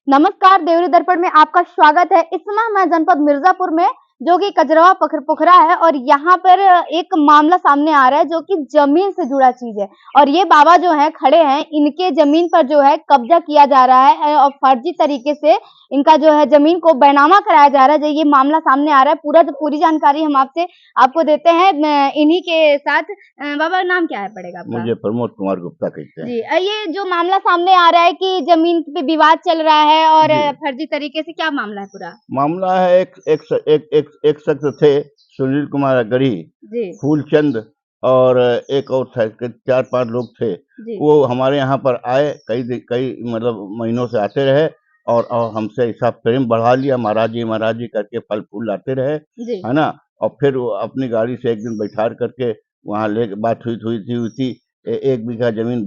नमस्कार, देवरी दर्पण में आपका स्वागत है। इस समय मैं जनपद मिर्जापुर में जो कि कजरवा पोखरा है और यहाँ पर एक मामला सामने आ रहा है जो कि जमीन से जुड़ा चीज है। और ये बाबा जो है खड़े हैं, इनके जमीन पर जो है कब्जा किया जा रहा है और फर्जी तरीके से इनका जो है जमीन को बैनामा कराया जा रहा है। जो ये मामला सामने आ रहा है, पूरी जानकारी हम आपको देते हैं इन्हीं के साथ। बाबा नाम क्या है पड़ेगा आपका? मुझे प्रमोद कुमार गुप्ता कहते हैं। जी, ये जो मामला सामने आ रहा है कि जमीन पे विवाद चल रहा है और जी। फर्जी तरीके से, क्या मामला है पूरा? मामला है एक शख्स थे सुनील कुमार अगड़ी, जी, फूलचंद और एक और था, 4-5 लोग थे। जी, वो हमारे यहाँ पर आए, कई मतलब महीनों से आते रहे और हमसे ऐसा प्रेम बढ़ा लिया, महाराज जी करके फल-फूल लाते रहे, जी, है ना? और फिर वो अपनी गाड़ी से एक दिन बैठार करके वहाँ ले बात हुई थी 1 बीघा ज़मीन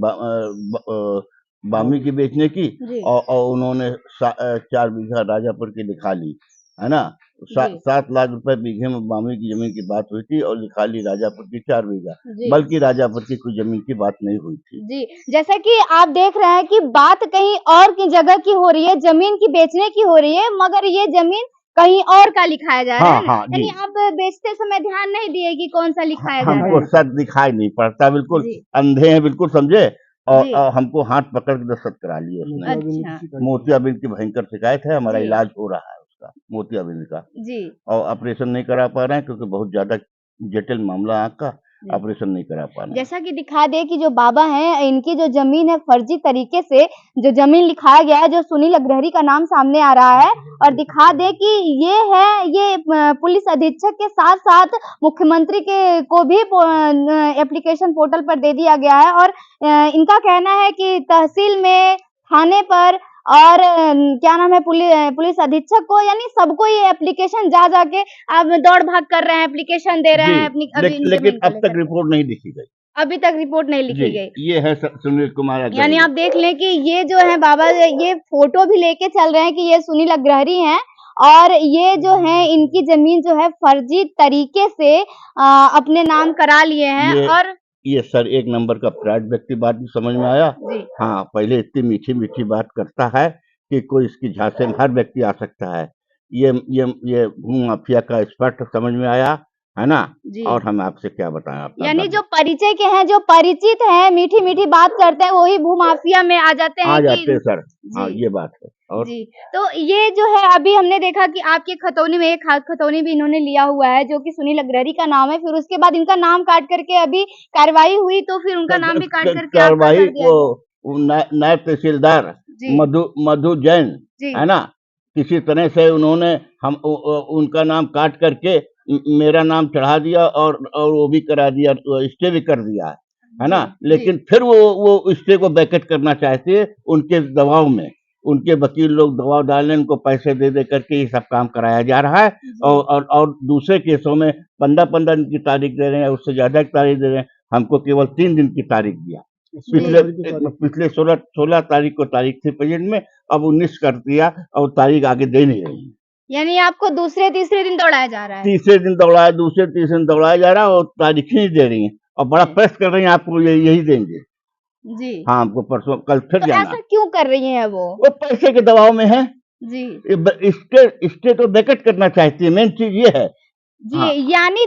बामी की बेचने की जी, और उन्होंने 4 बीघा राजापुर की लिखा ली, है ना? जी, 7 लाख रुपए बीघे में बामी की ज़मीन की बात हुई थी और लिखा ली राजापुर की 4 बीघा, जी, बल्कि राजापुर की कोई ज़मीन की बात नहीं हुई थी। जी। जैसा कि आप देख रहे हैं कि बात कहीं और की जगह की हो रही है, ज़मीन की बेचने की हो रही है, मगर ये ज़मीन कहीं और का लिखाया जा रहा हाँ, है ना? हाँ, जी। यानी आप बेचते समय ध्यान नहीं दिए कि कौन-सा लिखाया जा रहा हमको है? सच दिखाई नहीं पड़ता, बिल्कुल जी, अंधे हैं, बिल्कुल समझे और जी, हमको हाथ पकड़ के दस्तखत करा लिए उसने। अच्छा, मोतियाबिंद की भयंकर शिकायत है, हमारा जी, इलाज हो रहा है उसका, मोतियाबिंद का। जी, और ऑपरेशन नहीं करा पा रहे हैं क्योंकि बहुत ज़्यादा जटिल मामला है आँख का, जी। ऑपरेशन नहीं करा पा रहे हैं। जैसा कि दिखा दे कि जो बाबा हैं, इनकी जो ज़मीन है फर्जी तरीके से जो ज़मीन लिखाया गया है, जो सुनील अग्रहरी का नाम सामने आ रहा है और दिखा दे कि ये पुलिस अधीक्षक के साथ-साथ मुख्यमंत्री के को भी एप्लीकेशन पोर्टल पर दे दिया गया है और इनका कहना है कि तहसील में, थाने पर और क्या नाम है पुलिस अधीक्षक को यानी सबको ये एप्लीकेशन जा के अब दौड़-भाग कर रहे हैं, एप्लीकेशन दे रहे जी, हैं अपनी इन लेकिन ज़मीन को अब तक लेकर के। रिपोर्ट नहीं लिखी गई। अभी तक रिपोर्ट नहीं जी, लिखी गई। ये है सुनील कुमार यानी अग्रही। आप देख लें कि ये जो है बाबा ये फ़ोटो भी लेके चल रहे हैं कि ये सुनील अग्रहरी हैं और ये जो है इनकी ज़मीन जो है फ़र्ज़ी तरीके से अपने नाम करा लिए हैं ये और ये सर एक नंबर का फ्रॉड व्यक्ति, बात भी समझ में आया। जी, हाँ, पहले इतनी मीठी-मीठी बात करता है कि कोई इसकी झांसे में हर व्यक्ति आ सकता है। ये भू माफिया का स्पष्ट समझ में आया, है ना? जी। और हम आपसे क्या बताएँ अपना यानी दर्द। जो परिचय के हैं, जो परिचित हैं, मीठी-मीठी बात करते हैं, वही भूमाफिया में आ जाते आ हैं कि जाते हैं सर। हाँ, जी। ये बात है। और जी, तो ये जो है अभी हमने देखा कि आपके खतौनी में एक खतौनी भी इन्होंने लिया हुआ है जो कि सुनील अग्रहरी का नाम है, फिर उसके बाद इनका नाम काट करके अभी कार्रवाई हुई तो फिर उनका क नाम भी क काट क करके आपका कार्रवाई कर दिया गया। वो नायब तहसीलदार जी, मधु जैन, जी, है ना? किसी तरह से उन्होंने उनका नाम काट करके मेरा नाम चढ़ा दिया और वो भी करा दिया, स्टे भी कर दिया है जी, ना? जी, लेकिन फिर वो स्टे को वैकेट करना चाहते हैं उनके दबाव में। उनके वकील लोग दबाव डाल रहे हैं, उनको पैसे दे करके ये सब काम कराया जा रहा है जी, और दूसरे केसों में 15-15 दिन की तारीख दे रहे हैं, उससे ज़्यादा की तारीख दे रहे हैं। हमको केवल 3 दिन की तारीख दिया। पिछले 16 तारीख को तारीख थी प्रेजेंट में, अब 19 कर दिया और तारीख आगे दे नहीं रही है। यानी आपको दूसरे-तीसरे दिन दौड़ाया जा रहा है। तीसरे दिन दौड़ाया, दूसरे तीसरे दिन दौड़ाया जा रहा है और तारीख ही नहीं दे रही हैं और बड़ा जी, प्रेस कर रही हैं, आपको यही देंगे। जी, हाँ, हमको परसों कल फिर तो जाना। ऐसा क्यों कर रही हैं वो? वो पैसे के दबाव में है। जी। स्टेट को वैकेट करना चाहती है, मेन चीज़ ये है। जी, हाँ, यानी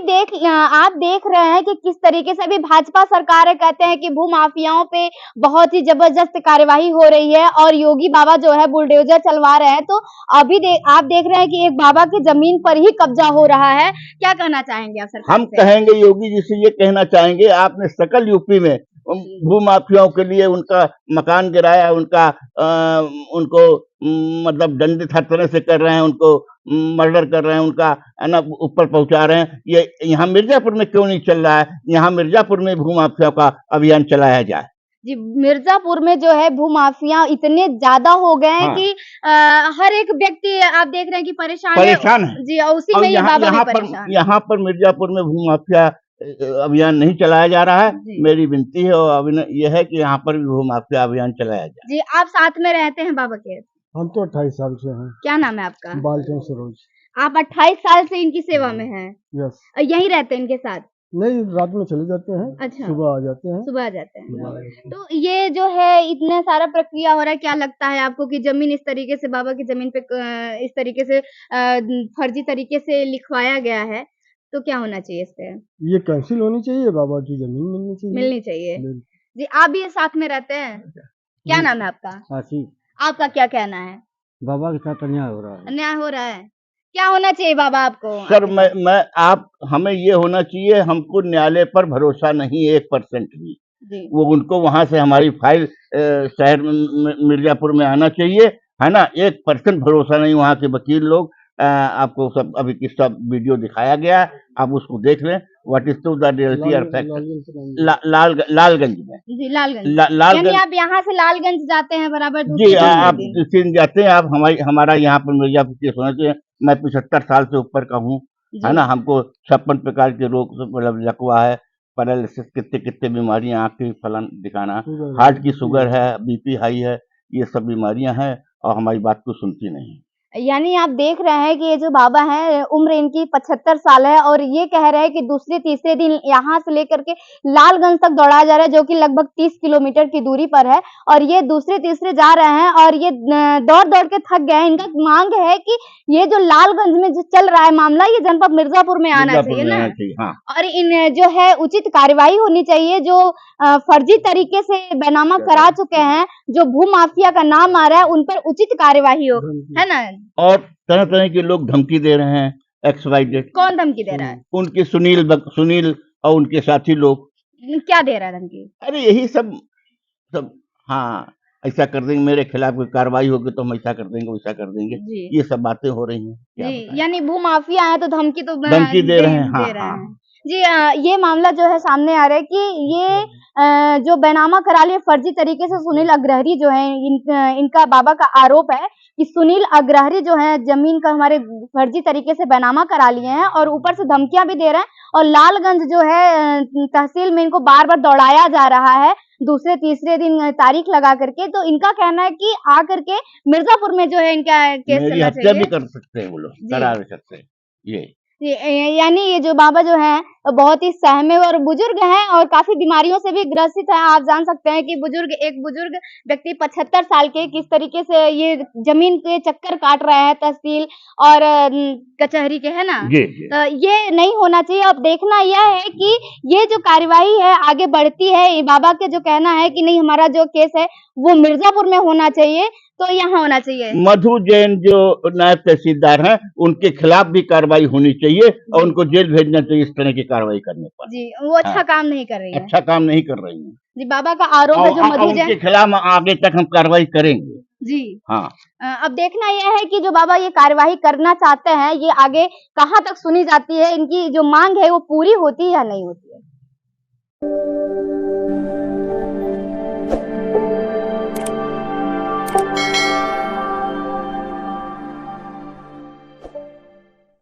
आप देख रहे हैं कि किस तरीके से अभी भाजपा सरकारें कहते हैं कि भूमाफियाओं पे बहुत ही ज़बरदस्त कार्यवाही हो रही है और योगी बाबा जो है बुलडोज़र चलवा रहे हैं। तो अभी आप देख रहे हैं कि एक बाबा की ज़मीन पर ही कब्ज़ा हो रहा है। क्या कहना चाहेंगे आप सरकार हम से? कहेंगे योगी जी से ये कहना चाहेंगे, आपने सकल यूपी में भूमाफियाओं के लिए उनका मकान गिराया, उनको मतलब दंडित हर तरह से कर रहे हैं, उनको मर्डर कर रहे हैं, उनका है ना ऊपर पहुँचा रहे हैं। ये यहाँ मिर्ज़ापुर में क्यों नहीं चल रहा है? यहाँ मिर्ज़ापुर में भूमाफियाओं का अभियान चलाया जाए। जी, मिर्ज़ापुर में जो है भूमाफिया इतने ज़्यादा हो गए हैं हाँ, कि हर एक व्यक्ति आप देख रहे हैं कि परेशान है। परेशान है। जी, और उसी और में ये बाबा भी परेशान है। यहाँ पर मिर्ज़ापुर में भूमाफिया अभियान नहीं चलाया जा रहा है। जी। मेरी विनती है और ये है कि यहाँ पर भी भूमाफिया अभियान चलाया जाए। जी, आप साथ में रहते हैं बाबा के? हम तो 28 साल से हैं। क्या नाम है आपका? बालचंद सरोज। आप 28 साल से इनकी सेवा में हैं। यस। यहीं रहते हैं इनके साथ? नहीं, रात में चले जाते हैं, अच्छा, सुबह आ जाते हैं। सुबह आ जाते हैं। सुबह आ जाते हैं। तो ये जो है इतना सारा प्रक्रिया हो रहा है, क्या लगता है आपको कि ज़मीन इस तरीके से बाबा की ज़मीन पे इस तरीके से फर्जी तरीके से लिखवाया गया है, तो क्या होना चाहिए इस पे? ये कैंसिल होनी चाहिए, बाबा की जमीन मिलनी चाहिए। मिलनी चाहिए। बिल- जी, आप भी साथ में रहते हैं? क्या जी। नाम है आपका? आशीष, आपका क्या कहना है? बाबा के साथ अन्याय हो रहा है। अन्याय हो रहा है? क्या होना चाहिए बाबा आपको सर आपके साथ? मैं आप हमें ये होना चाहिए, हमको न्यायालय पर भरोसा नहीं 1% भी। जी, वो उनको वहाँ से हमारी फाइल शहर मिर्ज़ापुर में आना चाहिए, है ना? 1% भरोसा नहीं वहाँ के वकील लोग। आपको सब अभी किस्सा वीडियो दिखाया गया है, आप उसको देख लें। What is to the reality और फैक्ट। लालगंज में। जी लालगंज। यानी लालगंज। आप यहाँ से लालगंज जाते हैं बराबर जी, दूसरे आप दिन? जिस दिन जाते हैं, आप हमारा यहाँ पर मिर्ज़ापुर केस होना चाहिए। मैं 75 साल से ऊपर का हूँ, है ना? जी, हमको 56 प्रकार के रोग मतलब लकवा है, पैरालिसिस, कितने बीमारियाँ, आँख की फलाना ढिकाना, हार्ट की शुगर है, बीपी हाई है, ये सब बीमारियाँ हैं और हमारी बात को सुनती नहीं। यानी आप देख रहे हैं कि ये जो बाबा हैं, उम्र इनकी 75 साल है और ये कह रहे हैं कि दूसरे-तीसरे दिन यहाँ से लेकर के लालगंज तक दौड़ाया जा रहा है, जो कि लगभग 30 किलोमीटर की दूरी पर है और ये दूसरे-तीसरे जा रहे हैं और ये दौड़-दौड़ के थक गए हैं। इनका माँग है कि ये जो लालगंज में जो चल रहा है मामला, ये जनपद मिर्ज़ापुर में आना मिर्ज़ापुर चाहिए में ना? आना चाहिए, हाँ। और इन जो है उचित कार्यवाही होनी चाहिए, जो फर्जी तरीके से बैनामा करा चुके हैं, जो भूमाफिया का नाम आ रहा है, उन पर उचित कार्यवाही हो, है ना? और तरह-तरह के लोग धमकी दे रहे हैं, एक्स, वाई, जेड। कौन धमकी दे रहा है? उनके सुनील और उनके साथी लोग। क्या दे रहा है धमकी? अरे यही सब सब हाँ, ऐसा कर देंगे, मेरे खिलाफ कोई कार्रवाई होगी तो हम ऐसा कर देंगे, वैसा कर देंगे। जी, ये सब बातें हो रही हैं, क्या जी, बताएँ? यानी भूमाफिया है तो धमकी तो धमकी दे रहे हैं, हाँ, दे रहे हाँ। हैं। जी ये मामला जो है सामने आ रहा है कि ये जो बैनामा करा लिए फर्जी तरीके से सुनील अग्रहरी जो है इनका बाबा का आरोप है कि सुनील अग्रहरी जो है जमीन का हमारे फर्जी तरीके से बैनामा करा लिए हैं और ऊपर से धमकियां भी दे रहे हैं और लालगंज जो है तहसील में इनको बार-बार दौड़ाया जा रहा है दूसरे-तीसरे दिन तारीख लगा करके। तो इनका कहना है कि आकर के मिर्ज़ापुर में जो है इनका केस मेरी चलना हत्या भी चाहिए। कर सकते हैं वो लोग, जी। करा भी सकते हैं, ये। यानी ये जो बाबा जो हैं बहुत ही सहमे और बुजुर्ग हैं और काफ़ी बीमारियों से भी ग्रसित हैं। आप जान सकते हैं कि एक बुजुर्ग व्यक्ति 75 साल के किस तरीके से ये ज़मीन के चक्कर काट रहे हैं तहसील और कचहरी के, है ना? जी, जी। ये नहीं होना चाहिए। अब देखना यह है कि ये जो कार्यवाही है आगे बढ़ती है। ये बाबा का जो कहना है कि नहीं हमारा जो केस है वो मिर्ज़ापुर में होना चाहिए, तो यहाँ होना चाहिए। मधु जैन जो नायब तहसीलदार हैं, उनके खिलाफ भी कार्रवाई होनी चाहिए और उनको जेल भेजना चाहिए इस तरह की कार्रवाई करने पर। जी, वो अच्छा हाँ। काम नहीं कर रही है। अच्छा काम नहीं कर रही हैं। जी, बाबा का आरोप है जो मधु उनके जैन खिलाफ आगे तक हम कार्रवाई करेंगे। जी। हाँ। अब देखना यह है कि जो बाबा ये कार्यवाही करना चाहते हैं, ये आगे कहाँ तक सुनी जाती है, इनकी जो माँग है वो पूरी होती है या नहीं होती है।